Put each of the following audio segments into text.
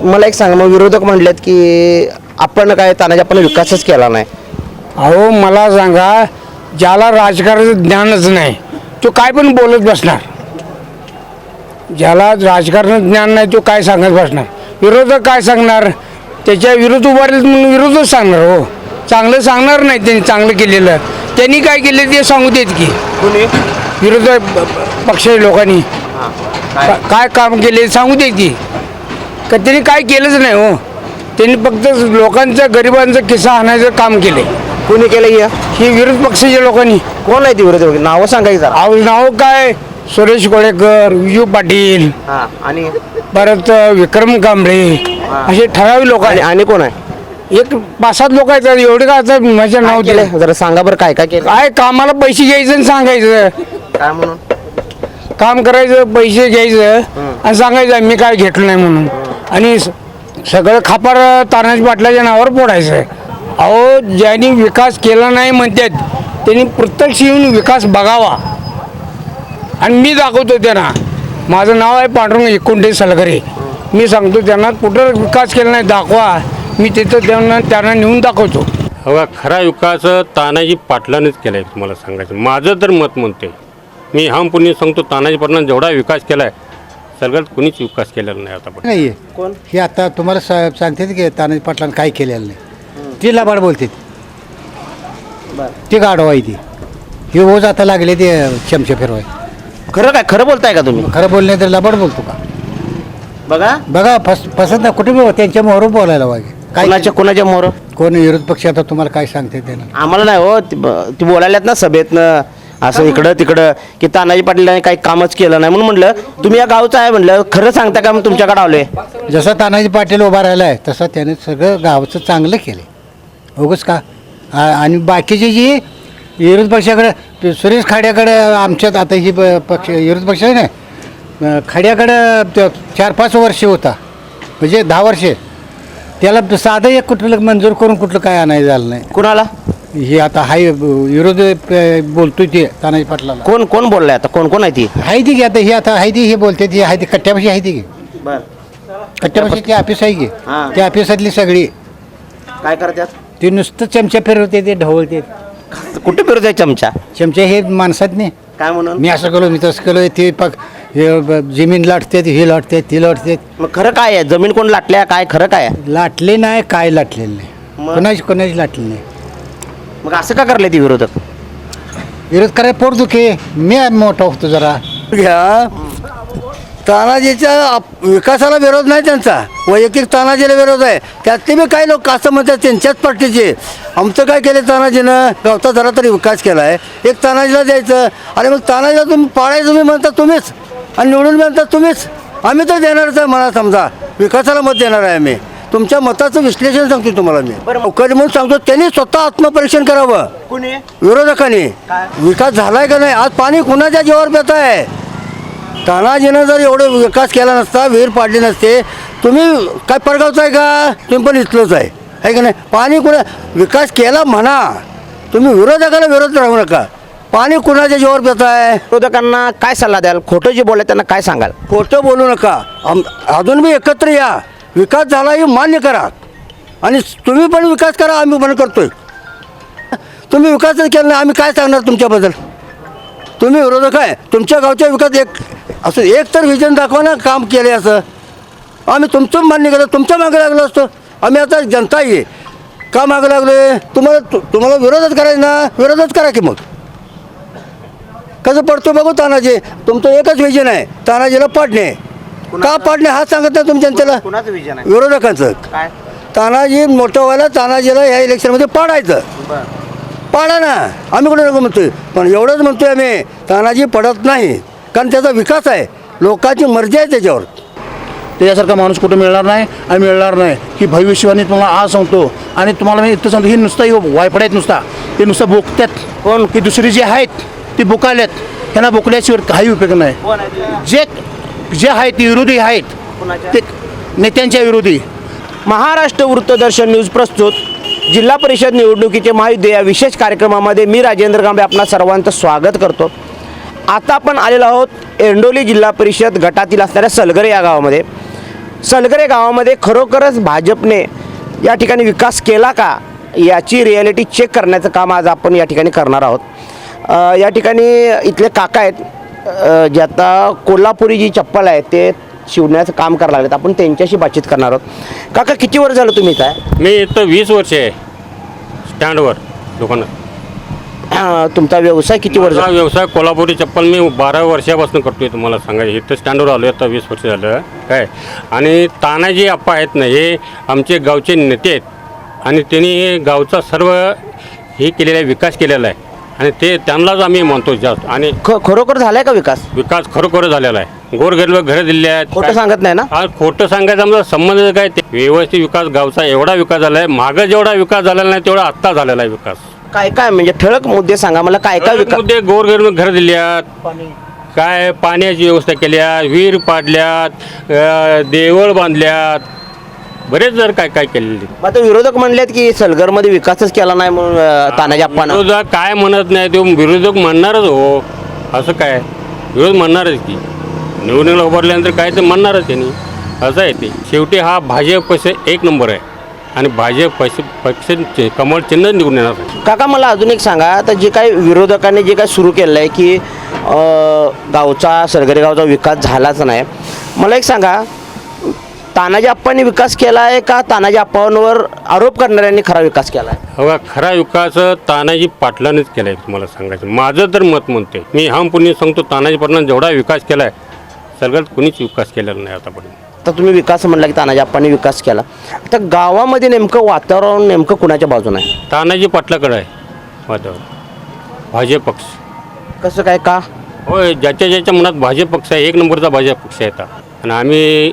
मला एक सांगा, मग विरोधक म्हणलेत की आपण काय तानाजी आपण विकासच केला नाही. अहो मला सांगा, ज्याला राजकारणाचं ज्ञानच नाही तो काय पण बोलत बसणार. ज्याला राजकारणाचं ज्ञान नाही तो काय सांगत बसणार. विरोधक काय सांगणार, त्याच्या विरोध उभारले म्हणून विरोधच सांगणार. हो, चांगलं सांगणार नाही त्यांनी. चांगलं केलेलं त्यांनी काय केलं ते सांगू देत की. कुणी विरोधक पक्षाच्या लोकांनी काय काम केले सांगू देत की. का त्यांनी काय केलंच नाही. हो, त्यांनी फक्त लोकांचं गरिबांचं खिस्सा आणायचं काम केले. कुणी केलं ही विरोध पक्षाच्या लोकांनी. कोण आहे ती विरोधक, नावं सांगायचं जरा. नाव काय, सुरेश गोळेकर, विजू पाटील, आणि परत विक्रम कांबळे, असे ठराविक लोक आहेत. आणि कोण आहे, एक 5-7 लोक आहेत. एवढे काय आता माझं नाव दिलं. जरा सांगा बरं काय काय केलं. काय कामाला पैसे घ्यायचं आणि सांगायचं. काय म्हणून काम करायचं, पैसे घ्यायचं आणि सांगायचं मी काय घेतलं नाही म्हणून. आणि सगळं खापर तानाजी पाटलाच्या नावावर फोडायचं. अहो, ज्यांनी विकास केला नाही म्हणतात त्यांनी प्रत्यक्ष येऊन विकास बघावा. आणि मी दाखवतो त्यांना. माझं नाव आहे पांडुरंग एकुंडे सलगरे. मी सांगतो त्यांना कुठं विकास केला नाही दाखवा. मी तिथं त्यांना नेऊन दाखवतो. हवा खरा विकास तानाजी पाटलानेच केला आहे. तुम्हाला सांगायचं माझं तर मत म्हणते. मी हमपुणे सांगतो, तानाजी पाटलांनी जेवढा विकास केला आहे सगळ्यात कोणीच विकास केलेला नाही आतापर्यंत. नाही कोण हे आता तुम्हाला सांगते की तानाजी पाटलांनी काय केलेलं नाही. ती लबाड बोलते, ती गाडवा आहे ती. हे ओझ आता लागले ते चमचे फिरवाय. खरं काय, खरं बोलताय का तुम्ही. खरं बोलणे तर लबाड बोलतो का. बघा बघा पसंत नाही कुठे बी त्यांच्या मोहर बोलायला पाहिजे. काय कोणाच्या मोर कोण विरोध पक्ष आता तुम्हाला काय सांगते त्यानं. आम्हाला नाही हो, ती बोलायल्यात ना सभेतनं असं इकडं तिकडं की तानाजी पाटलांनी काही कामच केलं नाही. म्हणून म्हटलं तुम्ही या गावचं आहे, म्हटलं खरं सांगता का. मग तुमच्याकडे आलोय. जसं तानाजी पाटील उभा राहिला आहे तसं त्याने सगळं गावचं चांगलं केलं. उगच का आणि बाकीचे जी विरोध पक्षाकडे, सुरेश खाड्याकडे आमच्यात आता ही पक्ष विरोध पक्ष आहे ना, खाड्याकडं 4-5 वर्ष होता, म्हणजे 10 वर्षे. त्याला साधं एक कुठलं मंजूर करून कुठलं काय आणायचं झालं नाही. कुणाला हे आता हाय विरोध बोलतोय ते तानाजी पाटलाला. कोण कोण बोललाय आता, कोण कोण आहे ती. हाय ती की आता ही आता हाय ती हे बोलते ती हाय ती कट्ट्यापाशी आहे ती की. कट्ट्यापाशी ते ऑफिस आहे की. त्या ऑफिसातली सगळी काय करतात ते नुसतं चमचा फिरवते, ते ढवळते. कुठे फिरतोय चमचा. चमचे हे माणसात नाही. काय म्हणून मी असं केलं, मी तसं केलं. ते जमीन लाटते, हे लाटते, ती लाटते. मग खरं काय आहे, जमीन कोण लाटल्या, काय खरं काय आहे. लाटले नाही, काय लाटलेलं नाही. कोणाची लाटली नाही. मग असं का करले ती विरोधक. विरोध करायला पोट दुखे. मी मोठा होतो जरा. घ्या, तानाजीच्या विकासाला विरोध नाही त्यांचा, वैयक्तिक तानाजीला विरोध आहे. त्यातले बी काही लोक असं म्हणतात त्यांच्याच पार्टीचे. आमचं काय केलं तानाजीनं, गावचा जरा तरी विकास केला आहे, एक तानाजीला द्यायचं. आणि मग तानाजीला तुम्ही पाडायचं तुम्ही म्हणता तुम्हीच, आणि निवडून म्हणता तुम्हीच. आम्ही तर देणारच आहे. मला समजा विकासाला मत देणार आहे आम्ही. तुमच्या मताचं विश्लेषण सांगतो तुम्हाला मी. नोकरी म्हणून सांगतो, त्यांनी स्वतः आत्मपरीक्षण करावं. कुणी विरोधकांनी विकास झालाय का नाही. आज पाणी कुणाच्या जीवावर पेत आहे. तानाजीनं जर एवढं विकास केला नसता, विहीर पाडली नसते, तुम्ही काय परगावचं आहे का, तुम्ही पण इथलंच आहे का नाही. पाणी कुणा विकास केला म्हणा, तुम्ही विरोधकाला विरोध राहू नका. पाणी कुणाच्या जीवावर पेत आहे. विरोधकांना काय सल्ला द्याल, खोटं जे बोलले त्यांना काय सांगाल. खोटं बोलू नका. अजून बी एकत्र या. विकास झाला हे मान्य करा, आणि तुम्ही पण विकास करा, आम्ही पण करतोय. तुम्ही विकासच केला नाही, आम्ही काय सांगणार तुमच्याबद्दल. तुम्ही विरोधक आहे. तुमच्या गावच्या विकास असं एक तर विजन दाखवा ना, काम केले असं. आम्ही तुमचं मान्य केलं, तुमच्या मागे लागलो असतो. आम्ही आता जनता आहे का मागे लागले. तुम्हाला विरोधच करायचं ना, विरोधच करा की. मग कसं पडतो बघू. तानाजी तुमचं एकच विजन आहे, तानाजीला पाडणे. का पाडणे हा सांगत नाही तुम्ही जनतेला. कुणाचं विजन आहे. विरोधकांचं. काय तानाजी मोठं व्हायला तानाजीला ह्या इलेक्शनमध्ये पाडायचं. पाडा ना, आम्ही कुठे नको म्हणतोय, पण एवढंच म्हणतोय आम्ही, तानाजी पडत नाही. कारण त्याचा विकास आहे, लोकांची मर्जी आहे त्याच्यावर. त्याच्यासारखा माणूस कुठं मिळणार नाही आणि मिळणार नाही ही भविष्यवाणी तुम्हाला आज सांगतो. आणि तुम्हाला मी इथं सांगतो, ही नुसतं वायफडायत नुसता, ते नुसतं बोकतात. कोण की दुसरी जी आहेत ती बुकाल्यात, त्यांना बोकल्याशिवाय काही उपयोग नाही. जे आहेत ते विरोधी आहेत, ते नेत्यांच्या विरोधी. महाराष्ट्र वृत्तदर्शन न्यूज प्रस्तुत जिल्हा परिषद निवडणुकीचे महायुद्ध या विशेष कार्यक्रमामध्ये मी राजेंद्र गांबे आपणा सर्वांचं स्वागत करतो. आता आपण आलेलो आहोत एरंडोली जिल्हा परिषद गटातील असणाऱ्या सलगरे या गावामध्ये. सलगरे गावामध्ये खरोखरच भाजपने या ठिकाणी विकास केला का याची रिॲलिटी चेक करण्याचं काम आज आपण या ठिकाणी करणार आहोत। या ठिकाणी इथले काका आहेत जे आता कोल्हापुरी जी चप्पल आहे ते शिवण्याचं काम करायला लागलेत, आपण त्यांच्याशी बातचीत करणार आहोत। काका किती वर्ष झालं तुम्ही इथं आहे? मी इथं 20 वर्ष आहे स्टँडवर दुकानात। तुमचा व्यवसाय किती वर्ष माझा व्यवसाय कोल्हापुरी चप्पल मी 12 वर्षापासून करतोय तुम्हाला सांगायचं। इथं स्टँडवर आलो आता 20 वर्ष झालं काय। आणि तानाजी आप्पा आहेत ना, हे आमचे गावचे नेते आहेत आणि त्यांनी गावचा सर्व हे केलेला आहे, विकास केलेला आहे आणि त्यांनाच आम्ही म्हणतो जास्त। आणि खरोखर झालाय का विकास? विकास खरोखर झालेला आहे, गोरगरीब घरं दिले आहेत। खोटं सांगत नाही ना? आज खोटं सांगायचा आमचा संबंध काय, ते व्यवस्थित विकास गावचा एवढा विकास झाला आहे, मागं जेवढा विकास झालेला नाही तेवढा आत्ता झालेला आहे विकास। काय काय म्हणजे ठळक मुद्दे सांगा मला, काय काय विकास? मध्ये गोरगरीब घरं दिल्यात, काय पाण्याची व्यवस्था केल्या, विहीर पाडल्यात, देवळ बांधल्यात, बरेच जर काय काय केलेले। आता विरोधक म्हणलेत की सलगरमध्ये विकासच केला नाही म्हणून तानाजी आप्पांना. विरोधक काय म्हणत नाही, ते विरोधक म्हणणारच हो, असं काय विरोध म्हणणारच की निवडणुकीला उभारल्यानंतर काय ते म्हणणारच त्यांनी, असं आहे ते। शेवटी हा भाजप पक्ष एक नंबर आहे आणि भाजप पक्ष कमळ चिन्ह निवडून येणार। काका मला अजून एक सांगा, आता जे काही विरोधकांनी जे काही सुरू केलं आहे की गावचा सलगरे गावचा विकास झालाच नाही, मला एक सांगा तानाजी आप्पांनी विकास केला आहे का तानाजी आप्पांवर आरोप करणाऱ्यांनी खरा विकास केला आहे? बघा, खरा विकास तानाजी पाटलांनीच केला आहे तुम्हाला सांगायचं। माझं तर मत म्हणते, मी हमपुनी सांगतो तानाजी पाटलांनी जेवढा विकास केला आहे सलगरात कोणीच विकास केलेला नाही आतापर्यंत। तर तुम्ही विकास म्हणला की तानाजी आप्पांनी विकास केला, तर गावामध्ये नेमकं वातावरण नेमकं कुणाच्या बाजूने आहे? तानाजी पाटलाकडे आहे वातावरण, भाजप पक्ष। कसं काय का? होय, ज्याच्या ज्याच्या मनात भाजप पक्ष आहे, एक नंबरचा भाजप पक्ष आहे आता। आणि आम्ही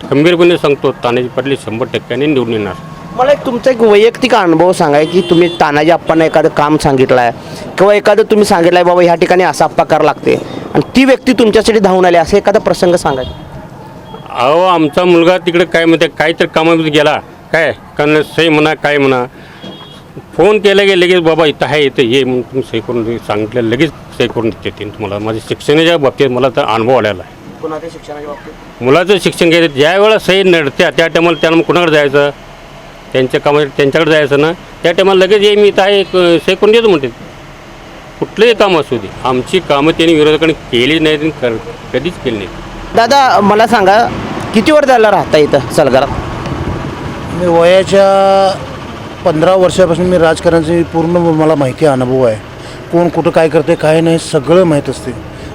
खंबीरपणे सांगतो तानाजी पाटील 100% निवडून येणार। मला एक तुमचा एक वैयक्तिक अनुभव सांगाय की तुम्ही तानाजी आप्पांना एखादं काम सांगितलं आहे किंवा एखादं तुम्ही सांगितलं आहे बाबा ह्या ठिकाणी असा आप्पा करावं लागते आणि ती व्यक्ती तुमच्यासाठी धावून आली, असं एखादा प्रसंग सांगायचा? अहो, आमचा मुलगा तिकडे काय म्हणते, काहीतरी कामामध्ये गेला काय, कारण सही म्हणा काय म्हणा, फोन केला की लगेच बाबा इथं आहे इथं ये म्हणून तुम्ही सही करून सांगितलं, लगेच सही करून देते तुम्हाला। माझ्या शिक्षणाच्या बाबतीत मला तर अनुभव आलेला आहे। कुणाच्या शिक्षणाच्या बाबतीत? मुलाचं शिक्षण घ्यायचं, ज्या वेळेला सही नडत्या त्या टायमाला त्यांना कुणाकडे जायचं, त्यांच्या कामात त्यांच्याकडे जायचं ना, त्या टायमाला लगेच ये मी इथं आहे सही करून देतो म्हणते। कुठलंही काम असू दे, आमची कामं त्यांनी विरोधकांनी केली नाही, कधीच केली नाही। दादा मला सांगा किती वर्ष झालं राहता इथं सलगरात? मी वयाच्या 15 वर्षापासून मी राजकारणाची पूर्ण मला माहिती अनुभव आहे। कोण कुठं काय करते काय नाही सगळं माहीत असते,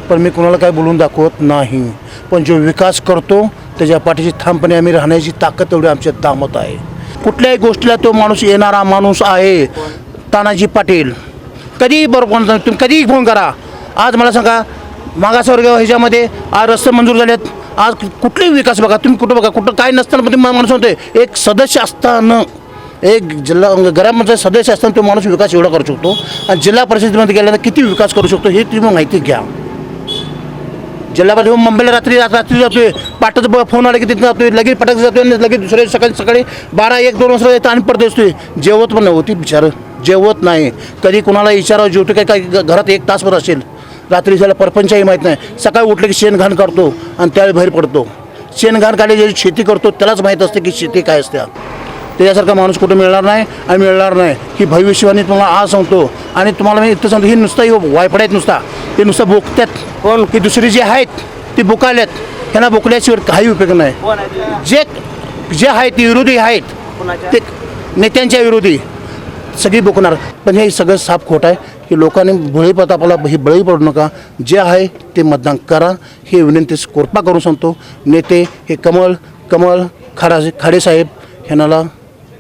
पण मी कुणाला काय बोलून दाखवत नाही। पण जो विकास करतो त्याच्या पाठीशी ठामपणे आम्ही राहण्याची ताकद तेवढी आमच्या दामत आहे। कुठल्याही गोष्टीला तो माणूस येणारा माणूस आहे तानाजी पाटील। कधीही बरोबर तुम्ही कधीही फोन करा। आज मला सांगा, मागासवर्ग ह्याच्यामध्ये आज रस्ते मंजूर झालेत, आज कुठलाही विकास बघा तुम्ही, कुठं बघा, कुठं काय नसताना पण माणूस म्हणतोय, एक सदस्य असताना, एक जिल्हा ग्रामपंचायत सदस्य असताना तो माणूस विकास एवढा करू शकतो आणि जिल्हा परिषदेमध्ये गेल्यानंतर किती विकास करू शकतो हे तुम्ही माहिती घ्या। जिल्हा परिषद मुंबईला रात्री जातोय, पाटाचा फोन आला की तिथं जातोय, लगेच पटाक जातोय आणि लगेच दुसऱ्या सकाळी 12-1-2 वाजता येतं आणि परत असतोय। जेवत पण नव्हती बिचारं, जेवत नाही, कधी कुणाला विचारावं जेवतो काय, घरात 1 तासभर असेल, रात्री झाला परपंचही माहीत नाही, सकाळी उठलं की शेणघाण काढतो आणि त्यावेळी बाहेर पडतो। शेणघाण काढली ज्याची शेती करतो त्यालाच माहीत असते की शेती काय असते। त्याच्यासारखा माणूस कुठं मिळणार नाही आणि मिळणार नाही ही भविष्यवाणी तुम्हाला आज सांगतो। आणि तुम्हाला मी इथं सांगतो, ही नुसतं वायफडायत नुसता, ते नुसतं बोकतात कोण की दुसरी जी आहेत ती बुकाल्यात, ह्यांना बोकल्याशिवाय काही उपयोग नाही। जे आहेत ते विरोधी आहेत, ते नेत्यांच्या विरोधी सगळी बोकणार। पण हे सगळं साफ खोट आहे की लोकांनी भोळीप्रतापाला ही बळी पडू नका, जे आहे ते मतदान करा हे विनंती कोरपा करून सांगतो। नेते हे कमळ खाडेसाहेब ह्यांना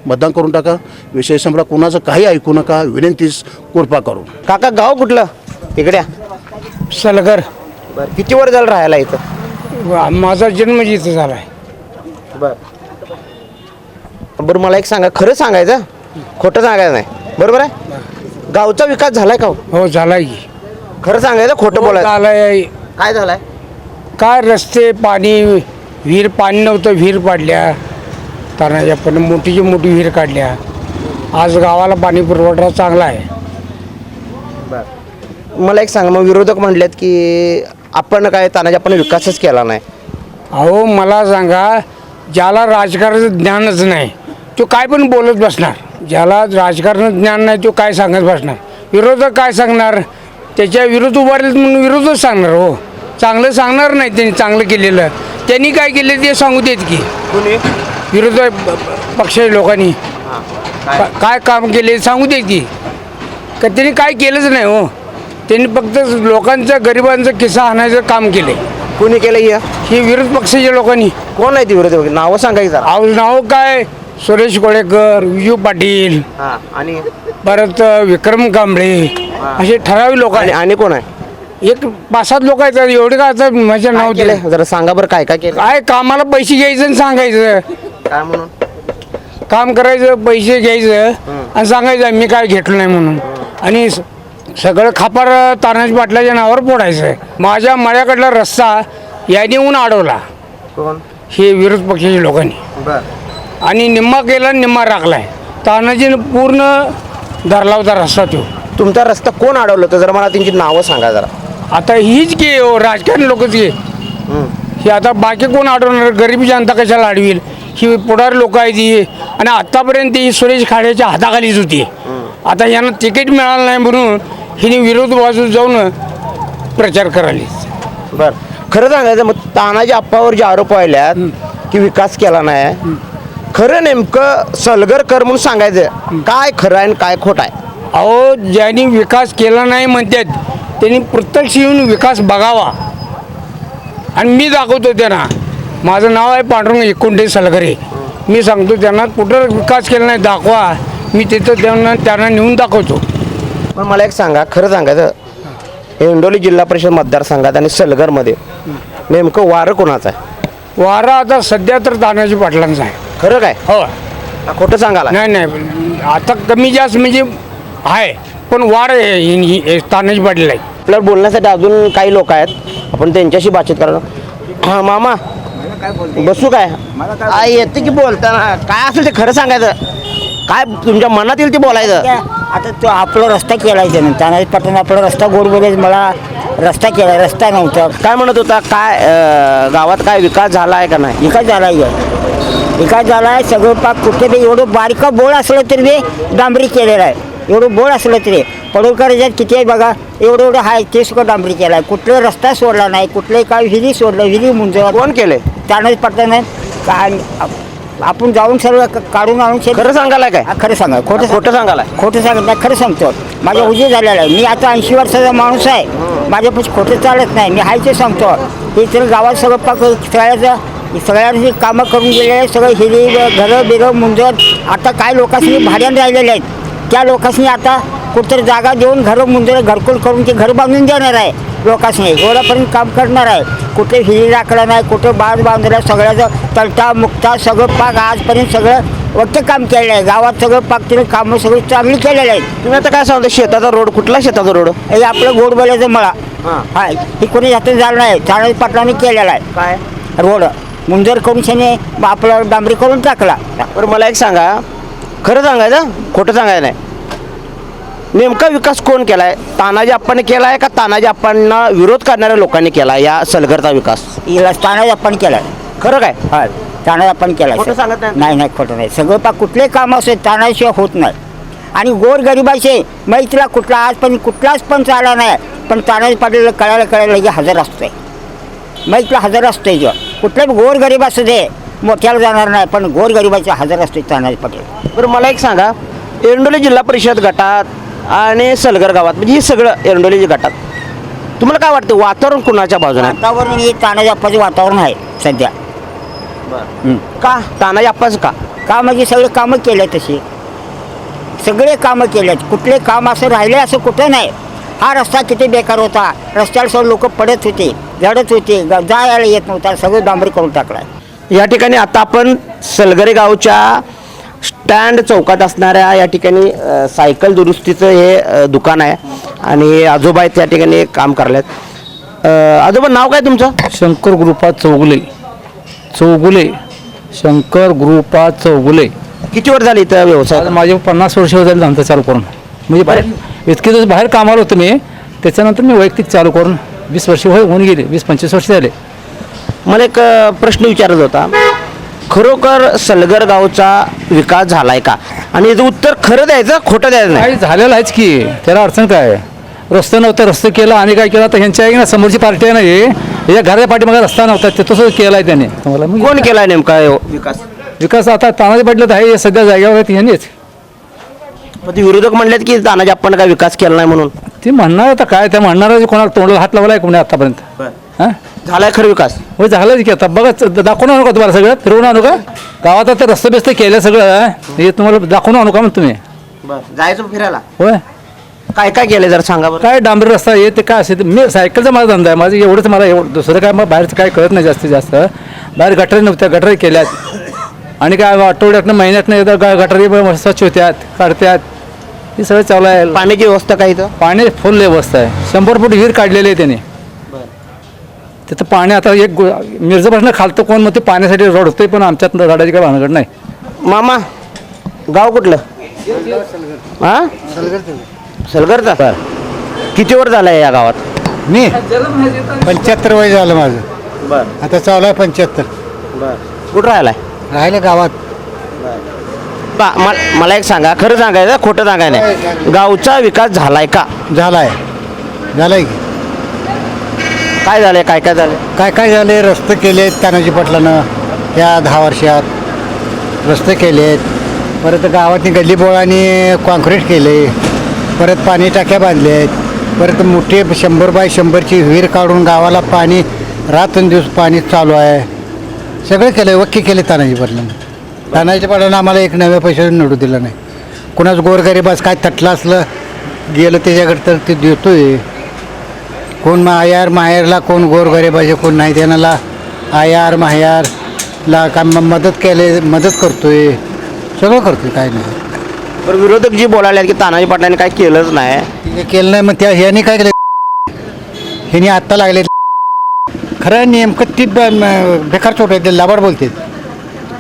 मतदान करून टाका, विषय संपला, कोणाचं काही ऐकू नका, विनंतीच कोरपा करू। काका गाव कुठलं? इकड्या सलगर। बरं, किती वर्ष झालं राहायला इथं? माझा जन्म इथं झाला आहे। बरं मला एक सांगा, खरं सांगायचं खोटं सांगायचं नाही, बरोबर आहे? गावचा विकास झालाय का? हो झाला की। खरं सांगायचं खोटं बोलायचं? झालाय। काय झालाय? काय रस्ते, पाणी, विहीर, पाणी नव्हतं, विहीर पाडल्या तानाजी आप्पांनी, मोठीची मोठी विहीर काढल्या। आज गावाला पाणी पुरवठा चांगला आहे। मला एक सांगा, मग विरोधक म्हणलेत की आपण काय तानाजी आपण विकासच केला नाही? अहो मला सांगा, ज्याला राजकारणाचं ज्ञानच नाही तो काय पण बोलत बसणार. ज्याला राजकारणाचं ज्ञान नाही तो काय सांगत बसणार. विरोधक काय सांगणार, त्याच्या विरोध उभारले म्हणून विरोधच सांगणार. हो, चांगलं सांगणार नाही त्यांनी. चांगलं केलेलं त्यांनी काय केलं ते सांगू देत की. कोणी विरोधक पक्षाच्या लोकांनी काय काम केले सांगू देत की. का त्यांनी काय केलंच नाही. हो, त्यांनी फक्त लोकांचं गरिबांचं किस्सा आणायचं काम केले. कोणी केलं हे विरोध पक्षाच्या लोकांनी. कोण आहे ती विरोधक? नावं सांगायचं. नाव काय, सुरेश कोळेकर, विजू पाटील, आणि परत विक्रम कांबळे, असे ठराविक लोक आणि आहेत. आणि कोण आहे? एक 5-7 लोक आहेत. एवढे काय आता माझ्या नाव काय दिले. केलंय? जरा सांगा बरं काय काय केलं. काय कामाला पैसे घ्यायचं आणि सांगायचं. काय म्हणून? काम करायचं, पैसे घ्यायचं आणि सांगायचं मी काय घेतलं नाही म्हणून. आणि सगळं खापार तानाजी पाटलाच्या नावावर फोडायचं. माझ्या मळ्याकडला रस्ता याने येऊन अडवला कोण? हे विरोध पक्षाच्या लोकांनी. बरं. आणि निम्मा केला निम्मा राखलाय. तानाजीनं पूर्ण धरला होता रस्ता तो. तुमचा रस्ता कोण अडवलं होतं? जरा मला त्यांची नावं सांगा जरा. आता हीच की हो, राजकारणी लोकच की. ही आता बाकी कोण अडवणार? गरीब जनता कशाला अडवील? ही पुढारी लोक आहे ती. आणि आत्तापर्यंत ही सुरेश खाड्याच्या हाताखालीच होती. आता यांना तिकीट मिळालं नाही म्हणून हिने विरोध बाजू जाऊन प्रचार करायली. बरं, खरं सांगायचं मग तानाजी आप्पावर जे आरोप व्हायल्यात की विकास केला नाही, खरं नेमकं सलगरकर म्हणून सांगायचं काय खरं आहे आणि काय खोटं आहे? अहो, ज्यांनी विकास केला नाही म्हणतात त्यांनी प्रत्यक्ष येऊन विकास बघावा. आणि मी दाखवतो त्यांना. माझं नाव आहे पांडुरंग एकुंडे सलगरे. मी सांगतो त्यांना कुठं विकास केला नाही दाखवा. मी तिथं त्यांना नेऊन दाखवतो. पण मला एक सांगा, खरं सांगायचं हिंगोली जिल्हा परिषद मतदारसंघात आणि सलगरमध्ये नेमकं वारं कोणाचं आहे? वारा आता सध्या तर तानाजी पाटलांचा आहे. खरं काय? हो, का खोटं सांगायला? नाही आता कमी जास्त म्हणजे आहे, पण वार तानाजी पाटील आहे. आपल्याला बोलण्यासाठी अजून काही लोक आहेत, आपण त्यांच्याशी बातचीत करा. हां मामा, बसू काय? येते की बोलताना काय असेल ते खरं सांगायचं. काय तुमच्या मनात येईल ते बोलायचं. आता तो आपला रस्ता केलायचा ना, तानाजी पाटील आपला रस्ता गोड बोलायचं. मला रस्ता केला, रस्ता नव्हता. काय म्हणत होता? काय गावात काय विकास झाला आहे का नाही? विकास झाला आहे, विकास झाला आहे. सगळं पाक कुठे बी एवढं बारीक बोळ असलं तरी बी डांबरी केलेलं आहे. एवढं बोळ असलं तरी पडोलकर याच्यात किती आहे बघा. एवढं आहे ते सुद्धा डांबरी केला आहे. कुठला रस्ता सोडला नाही, कुठलंही काय विहिरी सोडलं, विहिरी मुंजवा. कोण केले? तानाजी पाटलानं काय आपण जाऊन सगळं काढून आणून खरं सांगायला काय? खरं सांगा, खोटं सांगायला? खोटं सांगत नाही, खरं सांगतो. माझ्या उजे झालेला आहे. मी आता 80 वर्षाचा माणूस आहे. माझ्यापाशी खोटं चालत नाही. मी हाय ते सांगतो. हे तर गावात सगळं पाक सगळ्यांनी कामं करून गेले आहे. सगळं हिरी घरं बिरं मुंजत. आता काय लोकांनी भाड्यानं राहिलेले आहेत. त्या लोकांनी आता कुठतरी जागा देऊन घरं मुंजर घरकुल करून ते घर बांधून देणार आहे. लोकांनी एवढ्यापर्यंत काम करणार आहे. कुठे हिरी राखलं नाही, कुठं बांध बांधलं. सगळ्याचं तलटा मुक्ता सगळं पाक आजपर्यंत सगळं वक्त काम केलेलं आहे. गावात सगळं पाक तिने कामं सगळी चांगली केलेली आहेत. तुम्ही आता काय सांगता? शेताचा रोड कुठला? शेताचा रोड हे आपलं गोड बोलायचं मळा. हा, हे कोणी हातून झालं नाही. तानाजी पाटलांनी केलेला आहे. काय रोड मुंजर करून त्याने आपलं डांबरी करून टाकला. बरं, मला एक सांगा, खरं सांगायचं खोटं सांगायचं नाही. नेमका विकास कोण केलाय? तानाजी आप्पाने केला आहे का तानाजी आप्पांना विरोध करणाऱ्या लोकांनी केला या सलगरचा विकास? हिला तानाजी आपण केला. खरं काय? हा, तानाजी आपण केला. खोटं सांगत नाही? नाही नाही, खोटं नाही. सगळं पा कुठले काम असेल तानाजीशिवाय होत नाही. आणि गोर गरिबाचे मैत्रीला कुठला आजपर्यंत कुठलाच पण चालला नाही. पण तानाजी पाटील कळायला की हजर असतोय. मैत्रीला हजर असतोय. जो कुठलं गोर गरीब असू दे, मोठ्याला जाणार नाही, पण गोर गरिबाचे हजर असतोय तानाजी पाटील. बरं, मला एक सांगा, एरंडोली जिल्हा परिषद गटात आणि सलगर गावात म्हणजे हे सगळं एरंडोली गटात तुम्हाला काय वाटतं वातावरण कुणाच्या बाजूने आहे? वातावरण हे तानाजी आप्पाचं वातावरण आहे सध्या. का तानाजी आप्पाच का? का म्हणजे सगळे कामं केले तशी. सगळे कामं केलेत. कुठले काम असं राहिले असं कुठं नाही. हा रस्ता किती बेकार होता. रस्त्यावर सगळं लोक पडत होते, झडत होते, जायला येत नव्हता. सगळं डांबरी करून टाकलाय. या ठिकाणी आता आपण सलगरे गावच्या स्टँड चौकात असणाऱ्या या ठिकाणी सायकल दुरुस्तीचं हे दुकान आहे आणि हे आजोबा आहेत त्या ठिकाणी काम करल्यात. आजोबा नाव काय तुमचं? शंकर गुरुपा चौगुले. शंकर गुरुपा चौगुले. किती वर्ष झाली इथं व्यवसाय? आज माझे 50 वर्ष झाले धंदा चालू करून. म्हणजे बाहेर इतके दिवस बाहेर कामाला होतो मी. त्याच्यानंतर मी वैयक्तिक चालू करून 20 वर्ष होऊन गेले. 20-25 वर्ष झाले. मला एक प्रश्न विचारत होता, खरोखर सलगर गावचा विकास झालाय का? आणि याचं उत्तर खरं द्यायचं खोटं द्यायचं नाही. काही झालेलं आहेच की, त्याला अडचण काय? रस्ता नव्हता, रस्ता केला आणि काय केलं, तर ह्यांच्या आहे ना समोरची पार्टी आहे ना ही, याच्या घराच्या पाठीमागे रस्ता नव्हता, ते तसं केला आहे त्याने. तुम्हाला मग कोण केलाय नेमका हे विकास? विकास आता तानाजी पाटील आहे, हे सध्या जागेवर आहेत ह्यांनीच. पण ते विरोधक म्हणलेत की तानाजी आपण काय विकास केला नाही म्हणून. ती म्हणणार आता काय, त्या म्हणणार कोणाला तोंडाला हात लावला आहे कोणी आतापर्यंत? हां, झालाय खरं विकास? हो झालंच की. आता बघा दाखवून आणू का तुम्हाला सगळं, फिरवून आणू का गावात? आता रस्ते बिस्ते केलं सगळं, हे तुम्हाला दाखवून आणू का मग तुम्ही? जायचं फिरायला? होय, काय काय केलं जरा सांगा बरं. काय डांबरी रस्ता आहे ते काय असेल, मी सायकलचा माझा धंदा आहे, माझं एवढंच. मला एवढं दुसरं काय मग बाहेरचं काय कळत नाही जास्तीत जास्त. बाहेर गटरी नव्हत्या, गटरी केल्यात. आणि काय आठवड्यातनं महिन्यातनं एकदा गटरी स्वच्छ होत्यात, काढत्यात, हे सगळं चालू आहे. पाण्याची व्यवस्था काय इथं? पाणी फुल व्यवस्था आहे. 100 फूट विहीर काढलेली आहे त्याने. तिथं पाणी आता एक मिरजापासून खालतं कोण मग ते पाण्यासाठी रडतोय, पण आमच्यात रडायची काय भानगड नाही. मामा गाव कुठलं? हा, सलगरचा. किती वर झालाय या गावात? मी 75 वय झालं माझं. बर आता चालू आहे 75. बर. कुठं राहिलाय? राहिलं गावात. मला एक सांगा, खरं सांगायचं खोटं सांगायचं नाही, गावचा विकास झालाय का? झालाय की. काय झालंय, काय काय झालंय? काय काय झाले? रस्ते केलेत तानाजी पाटलानं या 10 वर्षात. रस्ते केलेत, परत गावातनी गल्लीबोळाने कॉन्क्रीट केले, परत पाणी टाक्या बांधलेत, परत मोठे 100 बाय 100ची विहीर काढून गावाला पाणी रात्रंदिवस पाणी चालू आहे. सगळं केलं, वक्की केले तानाजी पाटलानं. तानाजी पाटलानं आम्हाला एक नव्या पैशाचं नडू दिलं नाही. कुणाच गोरगरिबास काय तटलं असलं गेलं त्याच्याकडे तर ते देतोय. कोण माहेरला कोण गोरगरिबाचे कोण नाही, त्यांना आयार माहेरला काय मदत करतोय, सगळं करतोय. काय नाही. पण विरोधक जी बोलायला की तानाजी पाटलांनी काय केलंच नाही. हे केलं नाही, मग त्या ह्याने काय केलं? ह्याने आत्ता लागले. खरं नेमकं ती बेकार चोटायचे लाबाड बोलते.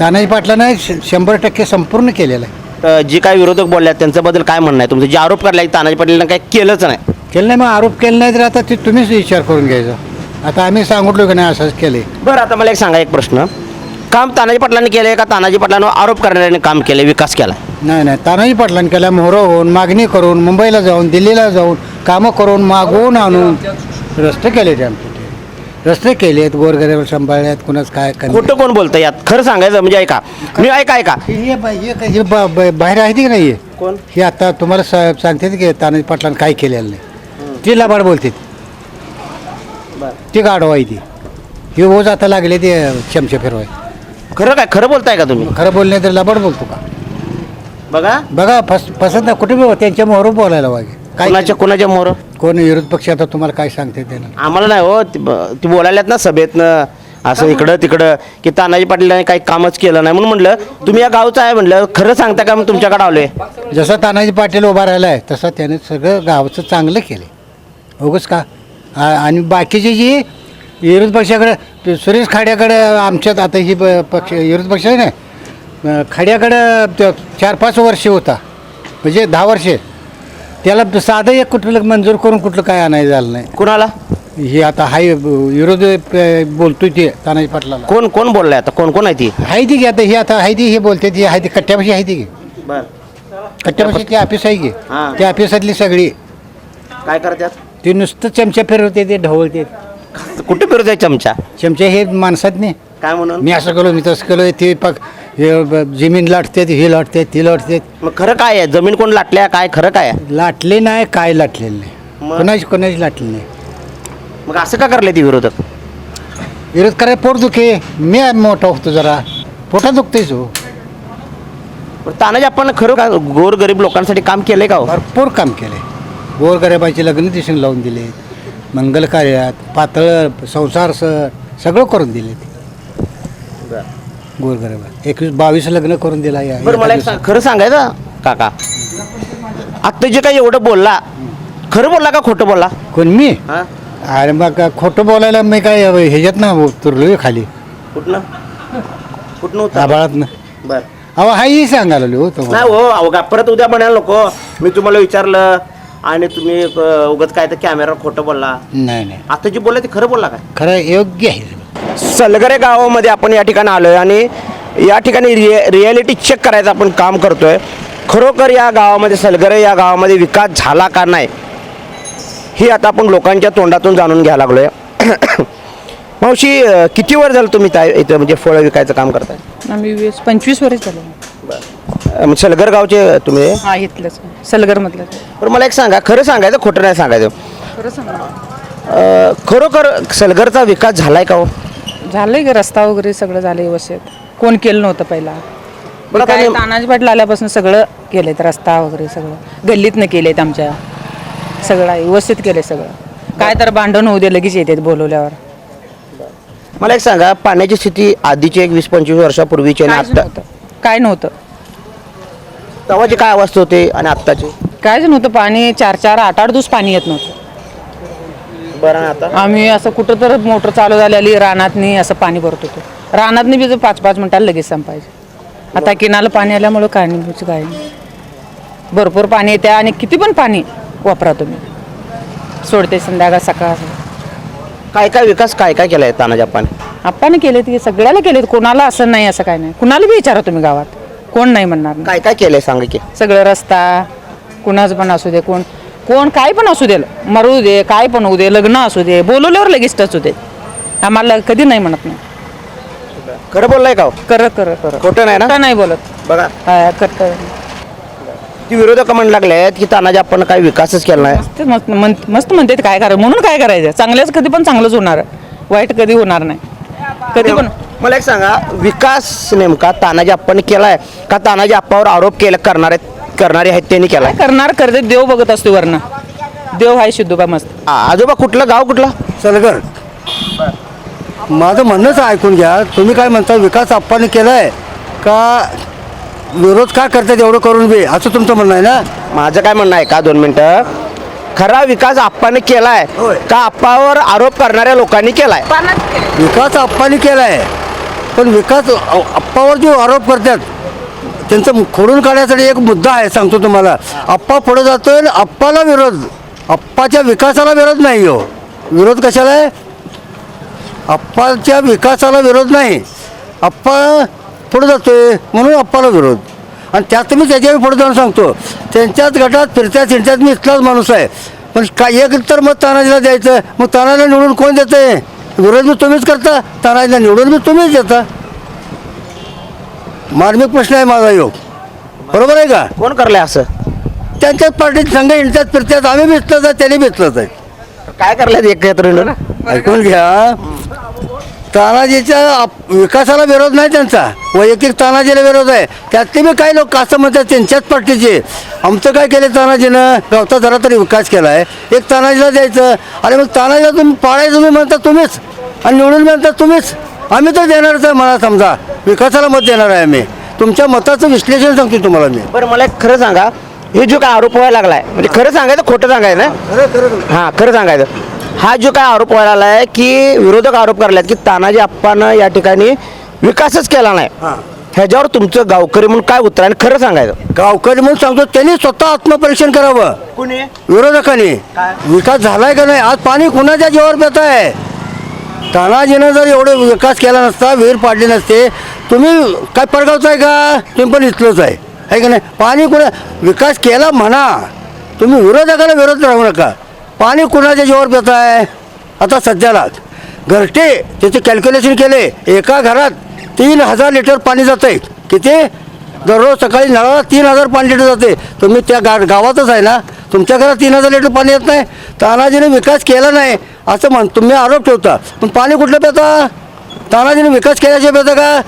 तानाजी पाटलानं 100% संपूर्ण केलेलं आहे. जी काय विरोधक बोलल्यात त्यांच्याबद्दल काय म्हणणं आहे तुमचं? जे आरोप करलाय की तानाजी पाटलांनी काय केलंच नाही. केलं नाही, मग आरोप केला नाही तर आता ते तुम्हीच विचार करून घ्यायचा. आता आम्ही सांगितलो की नाही असंच केले. बरं, आता मला एक सांगा, एक प्रश्न, काम तानाजी पाटलांनी केलंय का तानाजी पाटलांवर आरोप करणाऱ्याने काम केले, विकास केला? नाही, तानाजी पाटलांनी केला. मोहरं होऊन, मागणी करून, मुंबईला जाऊन, दिल्लीला जाऊन, कामं करून, मागवून आणून रस्ते केले. ते आमचे रस्ते केलेत, गोरगरीब सांभाळल्यात. कुणाच काय खोटं कोण बोलतं यात? खरं सांगायचं म्हणजे ऐका, मी ऐका बाहेर आहे की नाही? कोण? हे आता तुम्हाला सांगते की तानाजी पाटलांनी काय केलेलं नाही. ती लबाड बोलते, ती गाढव आहे ती. हे ओझ आता लागले ते चमचे फिरवाय. खरं काय? खरं बोलताय का तुम्ही? खरं बोलणे तर लबाड बोलतो का? बघा पसंत नाही कुठे त्यांच्या मोहर बोलायला पाहिजे. काय कोणाच्या मोर? कोण विरोध पक्ष आता तुम्हाला काय सांगते त्यानं? आम्हाला नाही हो, ती बोलायल्यात ना सभेतनं असं इकडं तिकडं की तानाजी पाटलांनी काही कामच केलं नाही, म्हणून म्हटलं तुम्ही या गावचं आहे, म्हटलं खरं सांगता का? मग तुमच्याकडे आलोय. जसं तानाजी पाटील उभा राहिला आहे तसं त्याने सगळं गावचं चांगलं केलं. उगाच का? आणि बाकीचे जी विरोध पक्षाकडे, सुरेश खाड्याकडे आमच्यात आता ही पक्ष विरोध पक्ष आहे ना, खाड्याकडं 4-5 वर्षे होता, म्हणजे 10 वर्षे. त्याला साधं एक कुठलं मंजूर करून कुठलं काय आणायचं झालं नाही. कुणाला? हे आता हाय विरोध बोलतोय ते तानाजी पाटलाला. कोण बोललाय आता? कोण आहे ती? हाय ती की आता ही आता हाय ती हे बोलते ती हाय ती कट्ट्यापाशी आहे ती की. कट्ट्यापाशी ती ऑफिस आहे की. हां. त्या ऑफिसातली सगळी काय करतात? ते नुसतं चमचा फिरवते, ते ढवळते. कुठे फिरत आहे चमचा? चमचे हे माणसात नाही. काय म्हणून? मी असं केलो, मी तसं केलं. ते पक जमीन लाटते, हे लाटते, ती लाटते. मग खरं काय आहे? जमीन कोण लाटल्या? काय खरं काय आहे? लाटले नाही, काय लाटलेलं नाही. मग? कोणाची लाटली नाही. मग असं का करले ती विरोधक? विरोध करायला पोट दुखे. मी मोठा होतो जरा, पोटा दुखतेच हो. तानाजी आपण खरं का गोर गरीब लोकांसाठी काम केलंय का हो? भरपूर काम केले. गोरगरिबाचे लग्न दिसून लावून दिले, मंगल कार्यात, पातळ संसार सगळं करून दिले. गोरगरिबा 21-22 लग्न करून दिला. बरं, मला एक खरं सांगायचं काका, आता जे काही एवढं बोलला, खरं बोलला का खोटं बोलला? कोण मी? हा? अरे मग खोटं बोलायला मी काय ह्याच्यात ना उतरलोय खाली कुठनं होता? आभाळात ना. बरं. अहो हाही सांगायला हो तुम्हाला. नाही हो, अवघा परत उद्या म्हणायला नको मी तुम्हाला विचारलं आणि तुम्ही उगाच काय तर कॅमेरा खोटं बोलला. नाही, आता जे बोलला ते खरं बोलला काय? खरं योग्य आहे. सलगरे गावामध्ये आपण या ठिकाणी आलोय आणि या ठिकाणी रिॲलिटी चेक करायचं आपण काम करतोय. खरोखर या गावामध्ये सलगरे या गावामध्ये विकास झाला का नाही ही आता आपण लोकांच्या तोंडातून जाणून घ्यायला लागलोय. मावशी किती वर झालं तुम्ही त्या इथं म्हणजे फळं विकायचं काम करताय? आम्ही 25 वर्ष झालं. सलगर गावचे तुम्ही? हा इथलंच सलगरमधलं. पण मला एक सांगा, खरं सांगायचं खोटं नाही सांगायचं, खरं सांगा. खरोखर सलगरचा विकास झालाय का हो? झालंय का रस्ता वगैरे सगळं झालं व्यवस्थित. कोण केलं नव्हतं पहिला. बरं, काय आता तानाजी पाटील आल्यापासून सगळं केलेत, रस्ता वगैरे सगळं गल्लीतनं केलेत आमच्या. सगळं व्यवस्थित केलंय सगळं. काय तर भांडण होऊ दे लगेच येतात बोलवल्यावर. मला एक सांगा, पाण्याची स्थिती आधीची एक 20-25 वर्षापूर्वीची आणि काहीच आता नव्हतं. काय नव्हतं. तेव्हाची काय अवस्था होती आणि आत्ताची? काहीच नव्हतं. पाणी 4-4, 8-8 दिवस पाणी येत नव्हतं. बरं. आता आम्ही असं कुठं तर मोटर चालू झालेली रानातनी असं पाणी भरत होतो. रानातनी बी 5-5 मिनिटाला लगेच संपायचे. आता किनाला पाणी आल्यामुळं काय नाही. भरपूर पाणी येते आणि किती पण पाणी वापरा तुम्ही. सोडते संध्याकाळ सकाळ. काय काय विकास काय काय केलाय तानाजी आपण? आपण केलेत की सगळ्याला केलेत. कोणाला असं नाही असं काय नाही. कुणाला बी विचारा तुम्ही गावात, कोण नाही म्हणणार नाही. काय काय केलंय सांगा की. सगळं रस्ता कुणाचं पण असू दे, कोण कोण काय पण असू दे, मरू दे, काय पण होऊ दे, लग्न असू दे, बोलवल्यावर लगेच टच होते. आम्हाला कधी नाही म्हणत नाही. खरं बोललाय का हो? कर कर कर खोटं नाही ना? का नाही बोलत. बघा हा, करतं. ती विरोधक म्हणू लागलेत की तानाजी आपण काही विकासच केला नाही. मस्त मस्त मस्त म्हणते काय करायचं म्हणून काय करायचं. चांगल्याच कधी पण चांगलंच होणार, वाईट कधी होणार नाही कधी पण. मला एक सांगा, विकास नेमका तानाजी आपण केलाय का तानाजी आप्पावर आरोप करणारे आहेत त्यांनी केलाय? काय करणार करते. देव बघत असतो वरनं. देव आहे शिद्धोबा मस्त. आजोबा कुठलं गाव कुठलं? सलगर. माझं म्हणणंच ऐकून घ्या. तुम्ही काय म्हणता, विकास आप्पाने केलाय का विरोध का करतात एवढं करून बी, असं तुमचं म्हणणं आहे ना? माझं काय म्हणणं आहे का, 2 मिनिटं. खरा विकास आप्पाने केलाय होय. का आप्पावर आरोप करणाऱ्या लोकांनी केलाय? विकास आप्पाने केलाय, पण विकास आप्पावर जो आरोप करतात त्यांचं खोडून काढण्यासाठी एक मुद्दा आहे, सांगतो तुम्हाला. आप्पा पुढे जातोय आणि आप्पाला विरोध, आप्पाच्या विकासाला विरोध नाही. हो, विरोध कशाला आहे? आप्पाच्या विकासाला विरोध नाही. आप्पा पुढे जातोय म्हणून आप्पाला विरोध. आणि त्यात मी त्याच्यावर पुढे जाऊन सांगतो, त्यांच्याच गटात फिरत्या चिंट्यात मी इथलाच माणूस आहे. पण काय एक तर मग तानाजीला द्यायचं, मग तानाजीला निवडून कोण देते? विरोध मी तुम्हीच करता, तानाजीला निवडून मी तुम्हीच देता. मार्मिक प्रश्न आहे माझा योग, बरोबर आहे का? कोण करलंय असं? त्यांच्याच पार्टीत संघ इंटल्यात फिरतात. आम्ही भेटलोच आहे, त्यांनी भेटलोच आहे. काय करल्यात एकत्र येऊन? ऐकून घ्या, तानाजीच्या विकासाला विरोध नाही त्यांचा, वैयक्तिक तानाजीला विरोध आहे. त्यातले बी काही लोक असं म्हणतात त्यांच्याच पार्टीचे. आमचं काय केलं तानाजीनं? गावचा जरा तरी विकास केला आहे, एक तानाजीला द्यायचं. आणि मग तानाजीला तुम्ही पाळायचं तुम्ही म्हणता तुम्हीच, आणि निवडून म्हणता तुम्हीच. आम्ही तर देणारच आहे. मला समजा विकासाला मत देणार आहे आम्ही. तुमच्या मताचं विश्लेषण सांगतो तुम्हाला मी. बरं, मला एक खरं सांगा, हे जो काय आरोप व्हायला लागलाय, म्हणजे खरं सांगायचं खोटं सांगायचं ना? हां, खरं सांगायचं. हा जो काय आरोप व्हायला लागलाय की विरोधक आरोप करायला की तानाजी आप्पानं या ठिकाणी विकासच केला नाही, ह्याच्यावर तुमचं गावकरी म्हणून काय उत्तर आहे? आणि खरं सांगायचं. गावकरी म्हणून सांगतो, त्यांनी स्वतः आत्मपरीक्षण करावं. कुणी? विरोधकांनी. विकास झालाय का नाही? आज पाणी कुणाच्या जीवावर पेत आहे? तानाजीनं जर एवढं विकास केला नसता, विहीर पाडली नसते, तुम्ही काय पडगावचं आहे का? तुम्ही पण इथलंच आहे का नाही? पाणी कुणा विकास केला म्हणा, तुम्ही विरोधकाला विरोध राहू नका. पाणी कुणाच्या जीवावर पेत आहे? आता सध्याला घरटे त्याचे कॅल्क्युलेशन केले, एका घरात 3000 लिटर पाणी जातं आहे. किती? दररोज सकाळी नळाला 3000 पाणी लिटर जाते. तुम्ही त्या गावातच आहे ना, तुमच्या घरात 3000 लिटर पाणी येत नाही. तानाजीने विकास केला नाही असं तुम्ही आरोप ठेवता, पण पाणी कुठलं पेता? तानाजीने विकास केल्याशिवाय पेता का?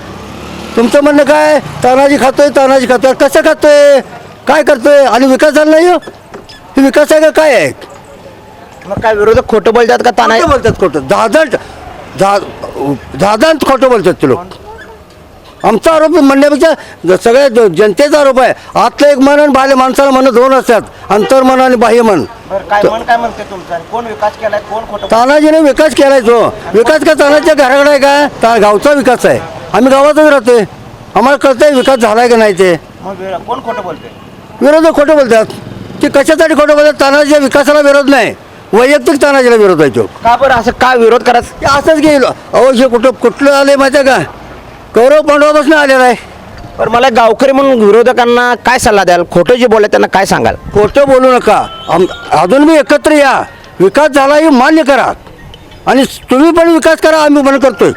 तुमचं म्हणणं काय? तानाजी तानाजी खातोय. कसं खातोय? काय करतोय? आणि विकास झाला नाही. हो, हे विकास आहे का काय आहे? मग काय विरोधक खोटं बोलतात का तानाजी? खोटं बोलतात, खोटं दादांत खोटं बोलतात ते लोक. आमचा आरोप म्हणण्यापेक्षा सगळ्या जनतेचा आरोप आहे. आतलं एक मन आणि बाह्य माणसाला मन दोन असतात, अंतर्मन आणि बाह्य मन. काय म्हणते तुमचा? कोण विकास केलाय, कोण खोटं? तानाजीने विकास केलाय. जो विकास का तानाजीच्या घराकडे आहे का? गावचा विकास आहे. आम्ही गावातच राहतोय, आम्हाला कळतंय विकास झालाय का नाही ते. कोण खोटं बोलते? विरोधक खोटं बोलतात. ते कशासाठी खोटं बोलतात? तानाजीच्या विकासाला विरोध नाही, वैयक्तिक तानाजीला विरोध आहे तो. का बरं असं का विरोध करायचं? असंच गेलो. अहो, हे कुठलं आले माहिती आहे का? कौरव पांडवापासून आलेला आहे. पण मला गावकरी म्हणून विरोधकांना काय सल्ला द्याल? खोटं जे बोलले त्यांना काय सांगाल? खोटं बोलू नका. अजून मी एकत्र या. विकास झाला हे मान्य करा. आणि तुम्ही पण विकास करा, आम्ही पण करतोय.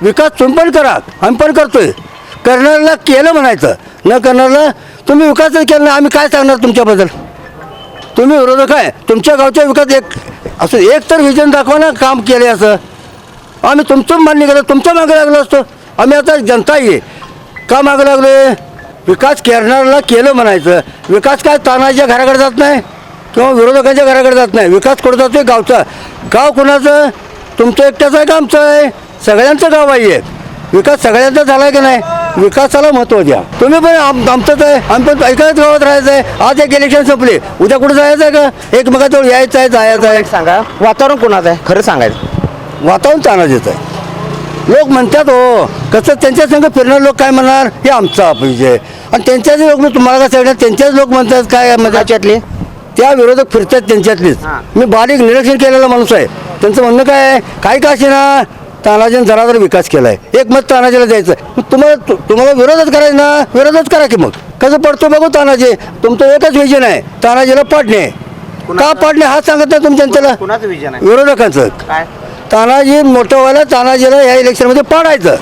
विकास तुम्ही पण करा, आम्ही पण करतोय. करणाऱ्याला केलं म्हणायचं, न करणाऱ्याला तुम्ही विकासच केला नाही आम्ही काय सांगणार तुमच्याबद्दल? तुम्ही विरोधक आहे. तुमच्या गावचा विकास असं एक तर विजन दाखवा ना, काम केले असं. आम्ही तुमचं मान्य केलं, तुमच्या मागे लागलो असतो. आम्ही आता जनता आहे का मागं लागलो? विकास करणाऱ्याला केलं म्हणायचं. विकास काय तानाच्या घराकडे जात नाही किंवा विरोधकांच्या घराकडे जात नाही. विकास कुठं जातोय? गावचा. गाव कुणाचं? तुमचं एकट्याचं आहे का आमचं आहे? सगळ्यांचं गाव आहे. विकास सगळ्यांचा झाला आहे की नाही? विकासाला महत्त्व द्या. तुम्ही पण आमचंच आहे, आम्ही पण एकाच गावात राहायचं आहे. आज एक इलेक्शन संपले, उद्या कुठं जायचं आहे का? एकमेकाजवळ यायचं आहे, जायचं आहे. सांगा, वातावरण कोणाचं आहे खरं सांगायचं? वातावरण तानाजीचं आहे. लोक म्हणतात हो कसं, त्यांच्या संग फिरणारे लोक काय म्हणणार? हे आमचा पाहिजे. आणि त्यांच्याच लोक, मी तुम्हाला काय सांगणार, त्यांच्याच लोक म्हणतात काय त्याच्यातले त्या विरोधक फिरतात त्यांच्यातलीच. मी बारीक निरीक्षण केलेला माणूस आहे. त्यांचं म्हणणं काय आहे? काय का ना तानाजीने जरा जरा विकास केलाय, एक मत तानाजीला द्यायचं. तुम्हाला विरोधच करायचं ना, विरोधच करा की. मग कसं पडतो बघू तानाजी. तुमचं एकच विजन आहे, तानाजीला पाडणे. का पाडणे हा सांगत नाही तुम्ही जनतेला? कुणाचं विजन आहे? विरोधकांचं. काय? तानाजी मोठं व्हायला तानाजीला ह्या इलेक्शनमध्ये पाडायचं.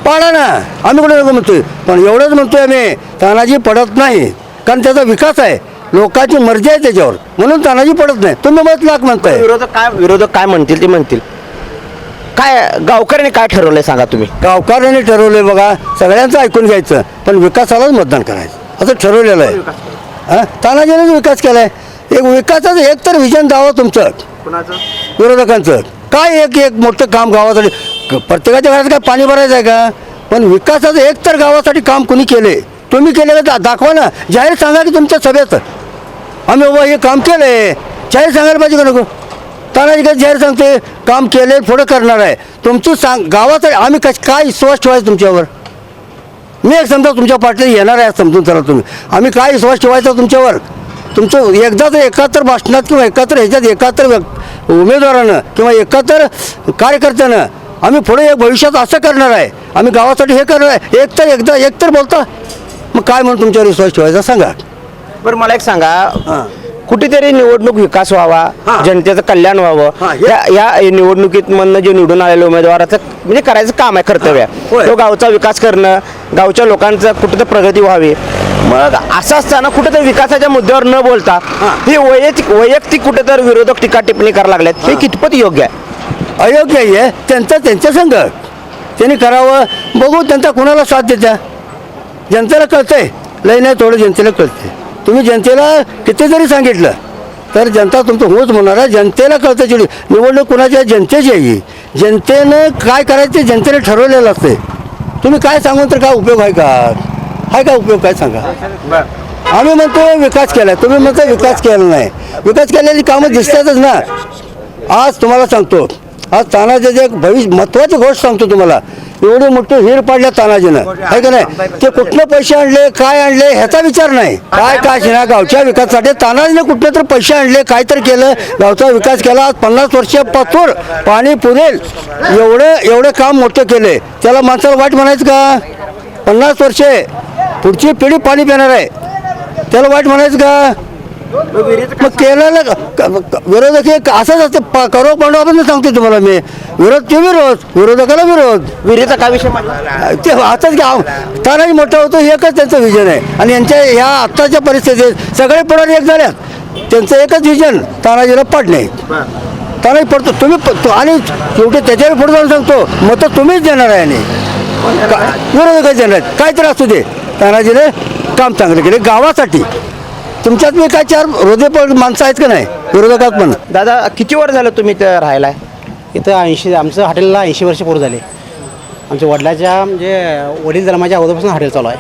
पाडा ना, आम्ही कुठे नको म्हणतोय. पण एवढंच म्हणतोय आम्ही, तानाजी पडत नाही. कारण त्याचा विकास आहे, लोकांची मर्जी आहे त्याच्यावर, म्हणून तानाजी पडत नाही. तुम्ही मत लाख म्हणताय. विरोधक काय म्हणतील ते म्हणतील. काय गावकऱ्यांनी काय ठरवलंय सांगा तुम्ही? गावकऱ्यांनी ठरवलंय बघा, सगळ्यांचं ऐकून घ्यायचं, पण विकासालाच मतदान करायचं असं ठरवलेलं आहे. हां, तानाजीनेच विकास केलाय. एक विकासाचं एक तर विजन द्यावं तुमचं, विरोधकांचं. काय एक एक मोठं काम गावासाठी, प्रत्येकाच्या घरात काय पाणी भरायचं आहे का? पण विकासाचं एक तर गावासाठी काम कोणी केले? तुम्ही केले का? दाखवा ना, जाहीर सांगा की तुमच्या सभेत आम्ही बाबा हे काम केलंय. जाहीर सांगायला पाहिजे का नको? तानाजी काय जाहीर सांगते काम केले, पुढं करणार आहे. तुमचं गावासाठी आम्ही काय विश्वास ठेवायचा तुमच्यावर? मी एक समजा तुमच्या पार्टीला येणार आहे समजून चला तुम्ही. आम्ही काय विश्वास ठेवायचा तुमच्यावर? तुमचं एकदा तर एकाहत्तर भाषणात किंवा एकाहत्तर ह्याच्यात एकाहत्तर उमेदवारानं किंवा एकाहत्तर कार्यकर्त्यानं आम्ही पुढे एक भविष्यात असं करणार आहे, आम्ही गावासाठी हे करणार आहे, एक तर बोलता. मग काय म्हणून तुमच्यावर विश्वास ठेवायचा सांगा? बरं मला एक सांगा, कुठेतरी निवडणूक विकास व्हावा, जनतेचं कल्याण व्हावं, या निवडणुकीत मधनं जे निवडून आलेल्या उमेदवाराचं म्हणजे करायचं काम आहे, कर्तव्य आहे. तो गावचा विकास करणं, गावच्या लोकांचं कुठं तर प्रगती व्हावी. मग असं असताना कुठेतरी विकासाच्या मुद्द्यावर न बोलता हे वैयक्तिक कुठेतरी विरोधक टीका टिप्पणी करायला लागल्यात, हे कितपत योग्य आहे? अयोग्य आहे. त्यांच्या संघ त्यांनी करावं. बघू त्यांचा कुणाला साथ देत्या. जनतेला कळतंय, लय नाही थोडं जनतेला कळते. तुम्ही जनतेला किती जरी सांगितलं तर जनता तुमचं होच म्हणणार आहे. जनतेला कळतं चिडी निवडणूक कुणाच्या, जनतेची आहे. जनतेनं काय करायचं ते जनतेने ठरवलेलं असते. तुम्ही काय सांगून तर काय उपयोग आहे का? आहे का उपयोग? काय सांगा. आम्ही म्हणतो विकास केला, तुम्ही म्हणतो विकास केला नाही. विकास केलेली कामं दिसतातच ना. आज तुम्हाला सांगतो, आज तानाजीचं एक महत्त्वाची गोष्ट सांगतो तुम्हाला. एवढे मोठे हिर पाडल्या तानाजीनं, आहे का नाही? ते कुठनं पैसे आणले, काय आणले ह्याचा विचार नाही. काय ना गावच्या विकासासाठी तानाजीने कुठलं तर पैसे आणले, काय तर केलं, गावचा विकास केला. आज 50 वर्षापासून पाणी पुरेल एवढे काम मोठं केले. त्याला माणसाला वाईट म्हणायचं का? 50 वर्षे पुढची पिढी पाणी पिणार आहे, त्याला वाईट म्हणायचं का? मग केलेलं विरोधक हे असंच असतं. करो पांडवापासून सांगतो तुम्हाला मी. विरोधकाला विरोध. विहिरीचा काय विषय म्हणला? ते आताच तानाजी मोठा होतो, एकच त्यांचं विजन आहे. आणि यांच्या ह्या आत्ताच्या परिस्थितीत सगळे पुढारी एक झाल्यात. त्यांचं एकच विजन तानाजीला पाडणे. तानाजी पडतो तुम्ही आणि शेवटी त्याच्यावर पुढे जाऊन सांगतो मग तर तुम्हीच देणार आहे. आणि विरोधकच देणार आहेत. काय तर असू दे, तानाजीने काम चांगलं केले गावासाठी. तुमच्यात मी काय 4 हृदय माणसं आहेत का नाही विरोधकात पण? दादा किती वर्ष झालं तुम्ही इथं राहायला? इथं 80 आमचं हॉटेलला 80 वर्ष पूर्ण झाले. आमच्या वडिलाच्या म्हणजे वडील जन्माच्या अगोदरपासून हॉटेल चालू आहे.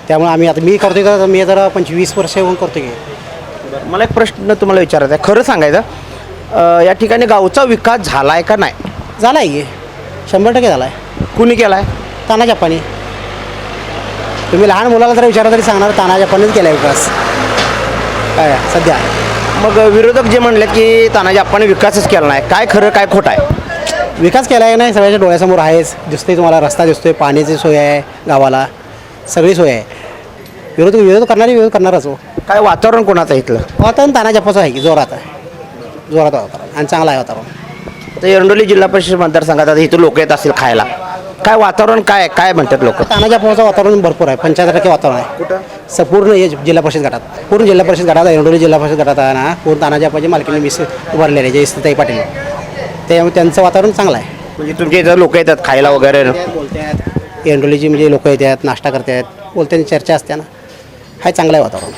त्यामुळे आम्ही आता मी करतोय का, मी जरा 25 वर्ष होऊन करतो की. मला एक प्रश्न तुम्हाला विचारायचा आहे, खरं सांगायचं, या ठिकाणी गावचा विकास झाला आहे का नाही? झाला आहे की 100% झाला आहे. कुणी केला आहे? तानाजी आप्पांनी. तुम्ही लहान मुलाला जर विचारा तरी सांगणार तानाजी आप्पांनीच केला आहे विकास काय सध्या. मग विरोधक जे म्हणले की तानाजी आप्पांनी विकासच केला नाही, काय खरं काय खोटं आहे? विकास केला आहे नाही सगळ्याच्या डोळ्यासमोर आहेच. दिसतोय तुम्हाला, रस्ता दिसतोय, पाण्याची सोय आहे गावाला, सगळी सोय आहे. विरोध करणारच हो. काय वातावरण कोणाचं आहे इथलं? वातावरण तानाजापाचं आहे की जोरात आहे, जोरात वातावरण आणि चांगलं आहे वातावरण. तर एरंडोली जिल्हा परिषद मतदारसंघात आता इथं लोक येत असतील खायला, काय वातावरण काय म्हणतात लोक? तानाजापाचं वातावरण भरपूर आहे, 75% वातावरण आहे. कुठं? पूर्ण हे जिल्हा परिषद गटात, पूर्ण जिल्हा परिषद गटात, एरंडोली जिल्हा परिषद गटात आहे ना, पूर्ण तानाजापाची मालकीने मिस उभारलेले आहे, जयश्रीताई पाटील. त्यामुळे त्यांचं वातावरण चांगलं आहे. म्हणजे तुमच्या इथं लोक येतात खायला वगैरे? बोलतात एरंडोलीची म्हणजे लोक येतात, नाश्ता करतात, बोलतात, चर्चा असते ना, हाय चांगलं आहे वातावरण.